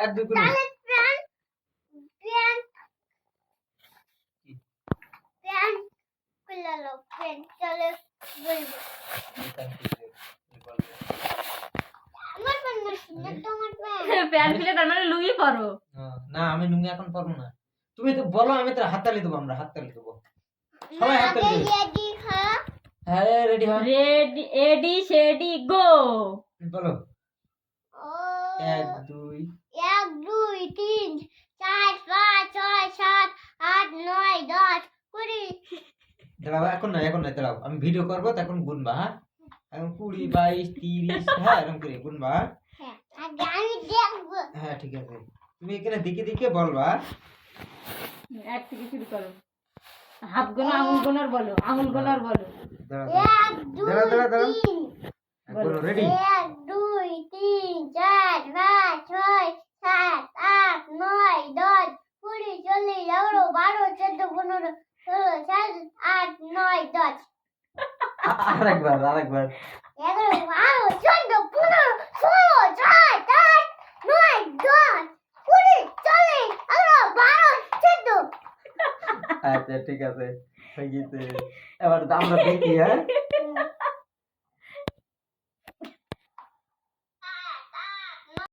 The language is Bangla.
এক দুই করে তাহলে প্যান প্যান খুললো প্যান চলে বলবো আমার প্যান না তোমার প্যান প্যান্ট খুলে তার মানে লুঙ্গি পরো। না আমি লুঙ্গি এখন পরবো না, তুমি তো বলো, আমি তো হাততালি দেবো, আমরা হাততালি দেবো, সবাই হাততালি দেবো। রেডি হ্যাঁ হ্যাঁ রেডি হয়, রেডি এডি শেডি গো। বলো ও 1 2 1 2 3 4 5 6 7 8 9 10 20 দাঁড়াও, এখন না দাঁড়াও, আমি ভিডিও করবো তখন গুনবা, হ্যাঁ এখন 20 22 30, হ্যাঁ এরকম করে গুনবা। হ্যাঁ আগে আমি দেখবো হ্যাঁ ঠিক আছে, তুমি এখানে দিকে দিকে বলবা। এক থেকে শুরু করো, হাত গোনা আঙুল গোনার বলো, আঙুল গোনার বলো। দাঁড়াও 1 2 দাঁড়াও 3 বলো রেডি। 1 2 3 4 5 6 7 8 9 10 20 40 11 12 13 15 16 17 18 9 10 আরেকবার 11 12 13 15 16 17 18 9 10 20 40 11 12 13 আচ্ছা ঠিক আছে হয়ে গেছে, এবার আমরা দেখি, হ্যাঁ